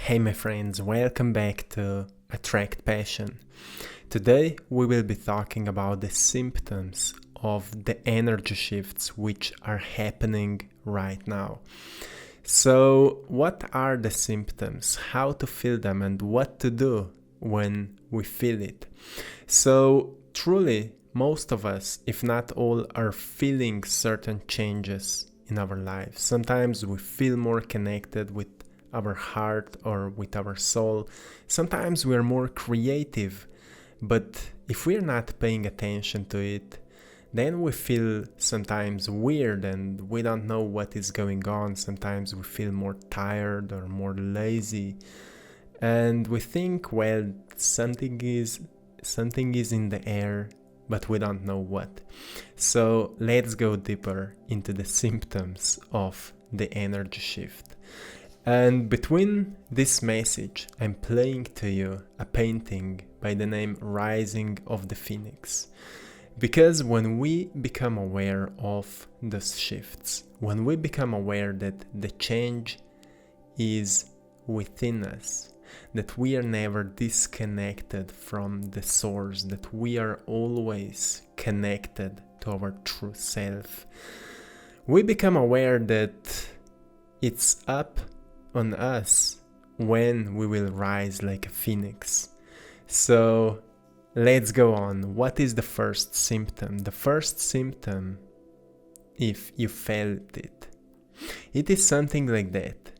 Hey my friends, welcome back to AttractPassion. Today we will be talking about the symptoms of the energy shifts which are happening right now. So what are the symptoms, how to feel them, and what to do when we feel it? So truly most of us, if not all, are feeling certain changes in our lives. Sometimes we feel more connected with our heart or with our soul. Sometimes we are more creative, but if we're not paying attention to it, then we feel sometimes weird and we don't know what is going on. Sometimes we feel more tired or more lazy, and we think, well, something is in the air, but we don't know what. So let's go deeper into the symptoms of the energy shift. And between this message, I'm playing to you a painting by the name Rising of the Phoenix. Because when we become aware of those shifts, when we become aware that the change is within us, that we are never disconnected from the source, that we are always connected to our true self, we become aware that it's up on us when we will rise like a phoenix. So let's go on. What is the first symptom? The first symptom, if you felt it, it is something like that.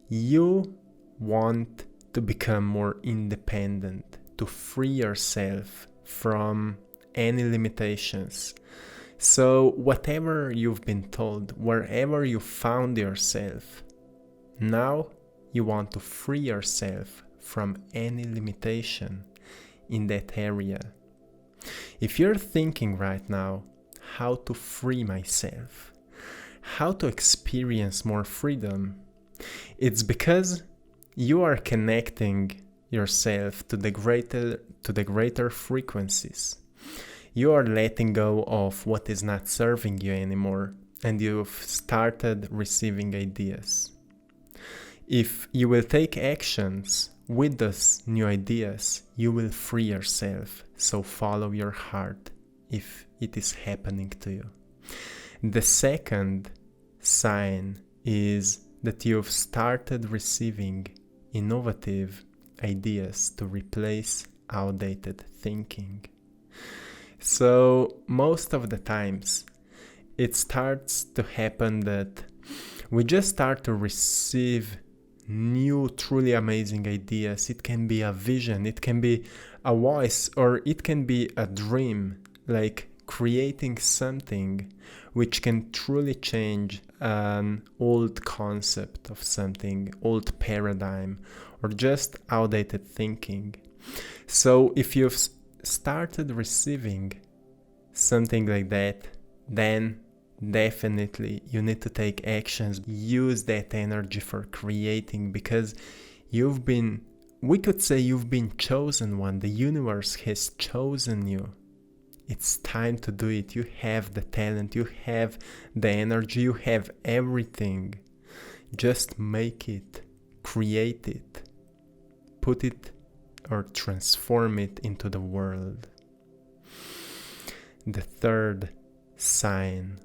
You want to become more independent, to free yourself from any limitations. So whatever you've been told, wherever you found yourself, now you want to free yourself from any limitation in that area. If you're thinking right now, how to free myself, how to experience more freedom, it's because you are connecting yourself to the greater frequencies. You are letting go of what is not serving you anymore, and you've started receiving ideas. If you will take actions with those new ideas, you will free yourself. So follow your heart if it is happening to you. The second sign is that you've started receiving innovative ideas to replace outdated thinking. So most of the times it starts to happen that we just start to receive new, truly amazing ideas. It can be a vision, it can be a voice, or it can be a dream, like creating something which can truly change an old concept of something, old paradigm, or just outdated thinking. So if you've started receiving something like that, then definitely you need to take actions. Use that energy for creating, because we could say you've been chosen one. The universe has chosen you. It's time to do it. You have the talent, you have the energy, you have everything. Just make it, create it, put it or transform it into the world. The third sign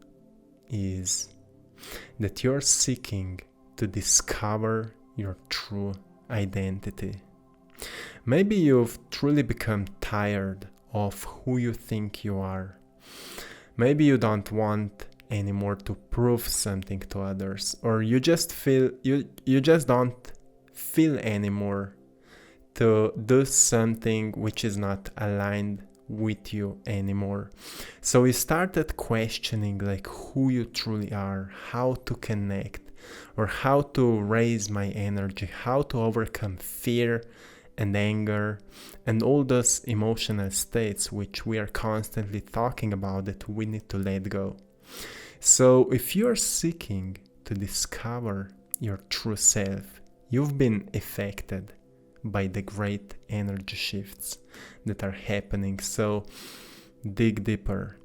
is that you're seeking to discover your true identity. Maybe you've truly become tired of who you think you are. Maybe you don't want anymore to prove something to others, or you just feel you just don't feel anymore to do something which is not aligned with you anymore. So you started questioning like who you truly are, how to connect, or how to raise my energy, how to overcome fear and anger and all those emotional states which we are constantly talking about that we need to let go. So if you're seeking to discover your true self, you've been affected by the great energy shifts that are happening. So dig deeper,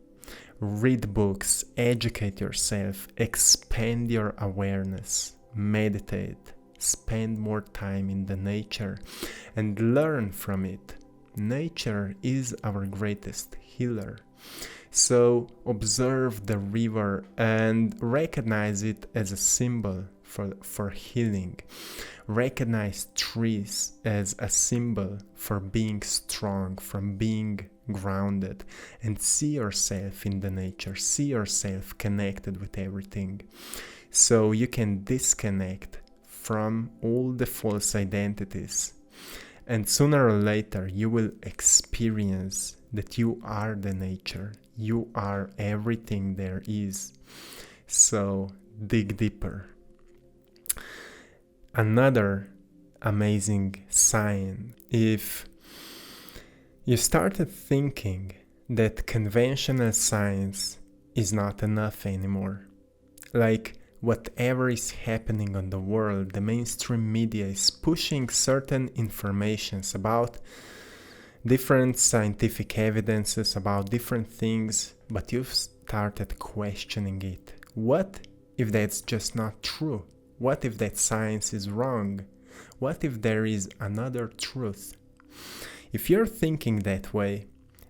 read books, educate yourself, expand your awareness, meditate, spend more time in the nature and learn from it. Nature is our greatest healer. So observe the river and recognize it as a symbol for healing. Recognize trees as a symbol for being strong, from being grounded, and see yourself in the nature, see yourself connected with everything. So you can disconnect from all the false identities. And sooner or later you will experience that you are the nature. You are everything there is. So dig deeper. Another amazing sign, if you started thinking that conventional science is not enough anymore, like whatever is happening on the world, the mainstream media is pushing certain informations about different scientific evidences about different things, but you've started questioning it. What if that's just not true? What if that science is wrong? What if there is another truth? If you're thinking that way,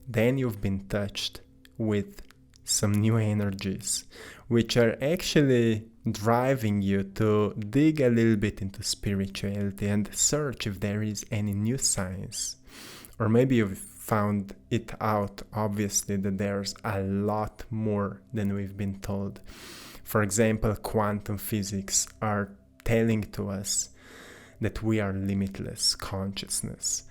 then you've been touched with some new energies, which are actually driving you to dig a little bit into spirituality and search if there is any new science. Or maybe you've found it out, obviously, that there's a lot more than we've been told. For example, quantum physics are telling to us that we are limitless consciousness,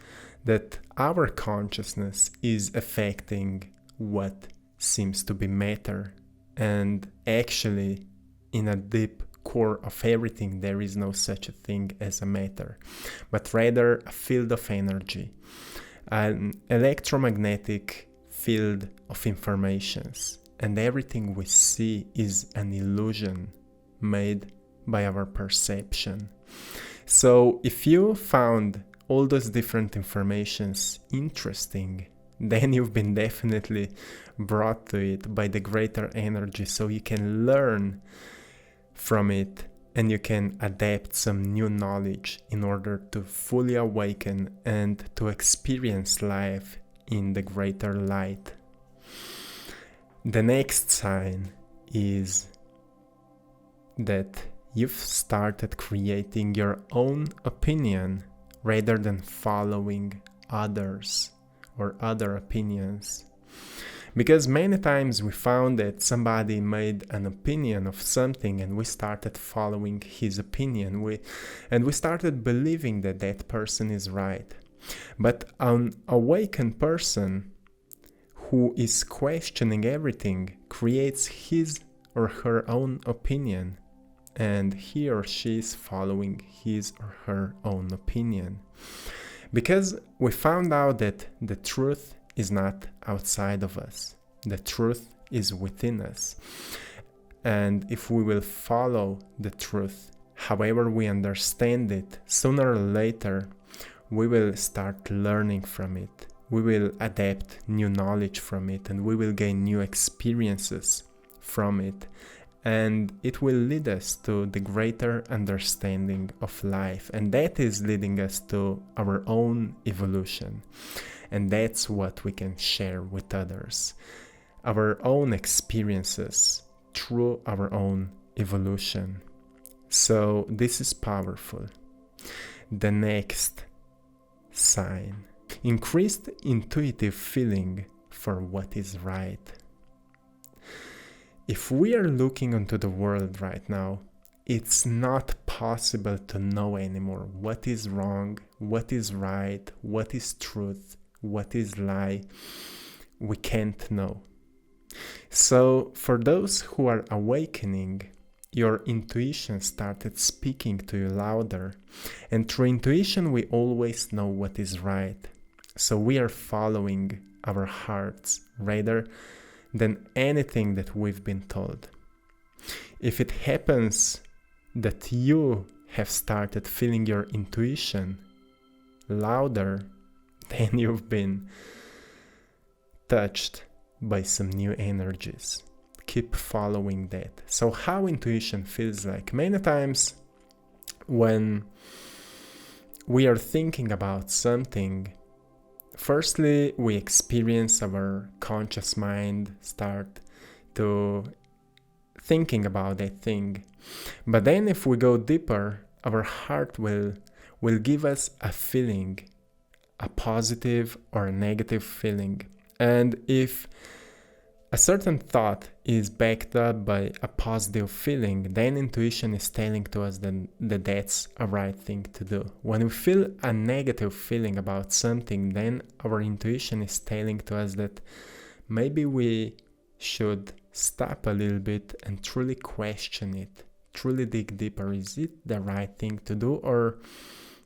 that our consciousness is affecting what seems to be matter, and actually in a deep core of everything there is no such a thing as a matter, but rather a field of energy, an electromagnetic field of informations, and everything we see is an illusion made by our perception. So if you found all those different informations interesting, then you've been definitely brought to it by the greater energy, so you can learn from it and you can adapt some new knowledge in order to fully awaken and to experience life in the greater light. The next sign is that you've started creating your own opinion rather than following others or other opinions. Because many times we found that somebody made an opinion of something and we started following his opinion, and we started believing that that person is right. But an awakened person who is questioning everything creates his or her own opinion, and he or she is following his or her own opinion. Because we found out that the truth is not outside of us. The truth is within us. And if we will follow the truth, however we understand it, sooner or later, we will start learning from it. We will adapt new knowledge from it, and we will gain new experiences from it. And it will lead us to the greater understanding of life. And that is leading us to our own evolution. And that's what we can share with others. Our own experiences through our own evolution. So this is powerful. The next sign. Increased intuitive feeling for what is right. If we are looking into the world right now, it's not possible to know anymore what is wrong, what is right, what is truth, what is lie. We can't know. So for those who are awakening, your intuition started speaking to you louder. And through intuition, we always know what is right. So we are following our hearts rather than anything that we've been told. If it happens that you have started feeling your intuition louder, then you've been touched by some new energies. Keep following that. So how intuition feels like? Many times When we are thinking about something, firstly, we experience our conscious mind start to thinking about that thing. But then if we go deeper, our heart will give us a feeling, a positive or a negative feeling. And if a certain thought is backed up by a positive feeling, then intuition is telling to us that that's a right thing to do. When we feel a negative feeling about something, then our intuition is telling to us that maybe we should stop a little bit and truly question it, truly dig deeper. Is it the right thing to do, or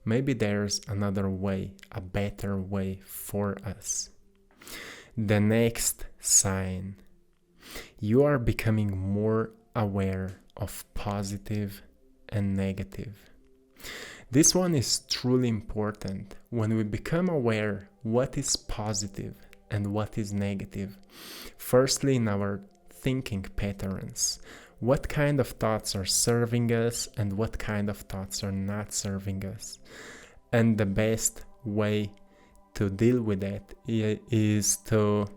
maybe there's another way, a better way for us? The next sign: you are becoming more aware of positive and negative. This one is truly important. When we become aware what is positive and what is negative, firstly in our thinking patterns, what kind of thoughts are serving us and what kind of thoughts are not serving us. And the best way to deal with that is to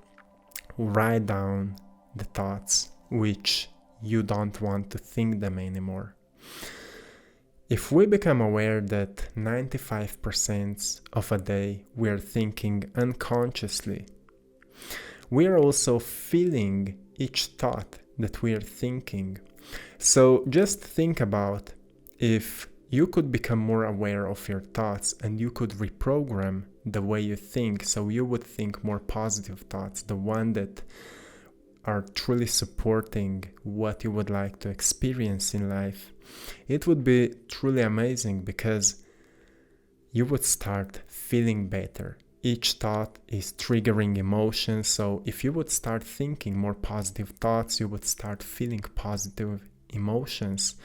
write down the thoughts which you don't want to think them anymore. If we become aware that 95% of a day we are thinking unconsciously, we are also feeling each thought that we are thinking. So just think about if you could become more aware of your thoughts and you could reprogram the way you think, so you would think more positive thoughts, the one that are truly supporting what you would like to experience in life. It would be truly amazing because you would start feeling better. Each thought is triggering emotions, so if you would start thinking more positive thoughts, you would start feeling positive emotions,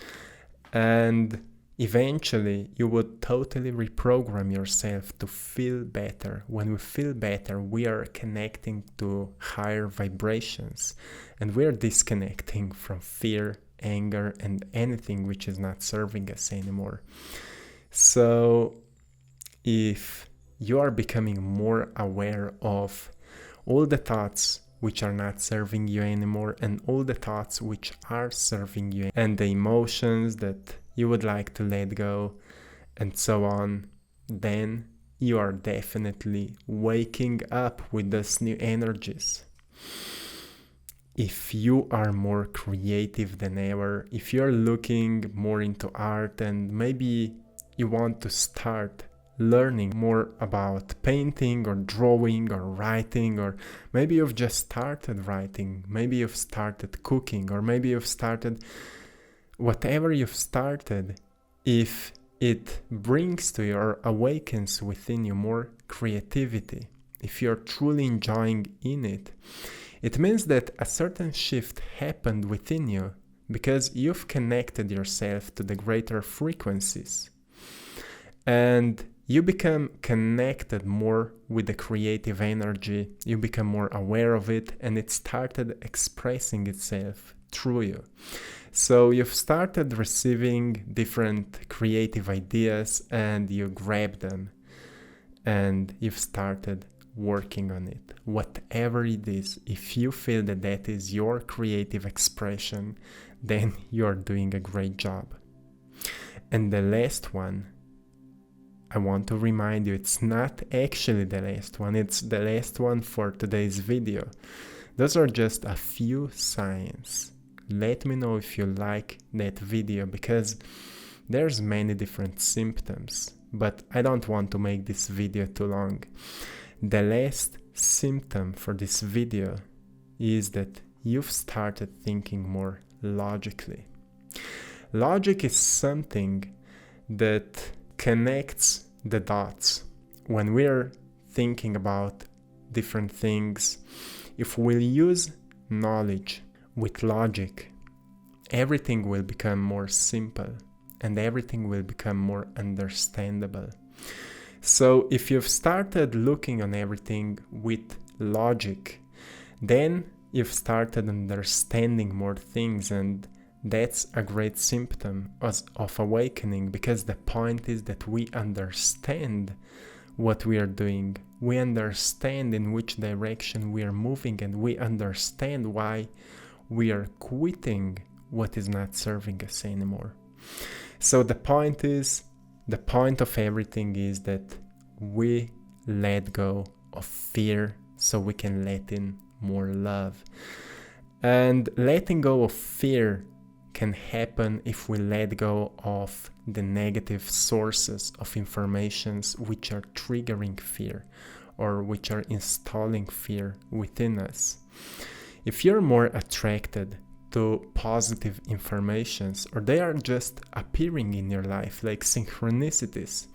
and eventually you would totally reprogram yourself to feel better. When we feel better, we are connecting to higher vibrations, and we are disconnecting from fear, anger, and anything which is not serving us anymore. So if you are becoming more aware of all the thoughts which are not serving you anymore and all the thoughts which are serving you, and the emotions that you would like to let go, and so on, then you are definitely waking up with those new energies. If you are more creative than ever, if you're looking more into art and maybe you want to start learning more about painting or drawing or writing, or maybe you've just started writing, maybe you've started cooking, or maybe you've started whatever you've started, if it brings to you or awakens within you more creativity, if you're truly enjoying in it, it means that a certain shift happened within you because you've connected yourself to the greater frequencies. And you become connected more with the creative energy, you become more aware of it, and it started expressing itself through you. So you've started receiving different creative ideas and you grab them and you've started working on it. Whatever it is, if you feel that that is your creative expression, then you're doing a great job. And the last one, I want to remind you, it's not actually the last one, it's the last one for today's video. Those are just a few signs. Let me know if you like that video, because there's many different symptoms, but I don't want to make this video too long. The last symptom for this video is that you've started thinking more logically. Logic is something that connects the dots. When we're thinking about different things, if we use knowledge with logic, everything will become more simple and everything will become more understandable. So if you've started looking on everything with logic, then you've started understanding more things, and that's a great symptom of awakening, because the point is that we understand what we are doing. We understand in which direction we are moving, and we understand why we are quitting what is not serving us anymore. So the point of everything is that we let go of fear so we can let in more love. And letting go of fear can happen if we let go of the negative sources of informations which are triggering fear or which are installing fear within us. If you're more attracted to positive informations, or they are just appearing in your life like synchronicities,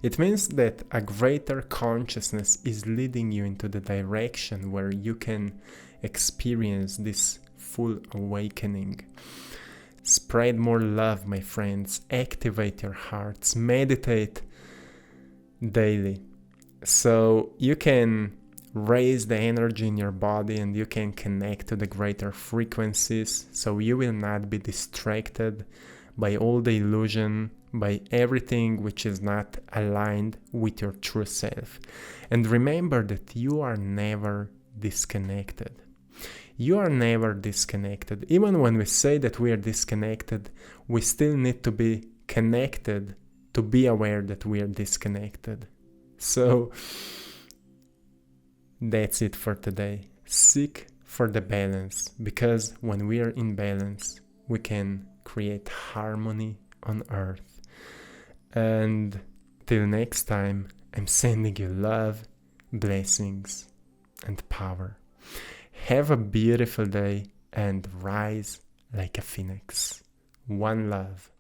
it means that a greater consciousness is leading you into the direction where you can experience this full awakening. Spread more love, my friends. Activate your hearts. Meditate daily so you can raise the energy in your body and you can connect to the greater frequencies, so you will not be distracted by all the illusion, by everything which is not aligned with your true self. And remember that you are never disconnected. You are never disconnected. Even when we say that we are disconnected, we still need to be connected to be aware that we are disconnected. So that's it for today. Seek for the balance, because when we are in balance, we can create harmony on earth. And till next time, I'm sending you love, blessings, and power. Have a beautiful day and rise like a phoenix. One love.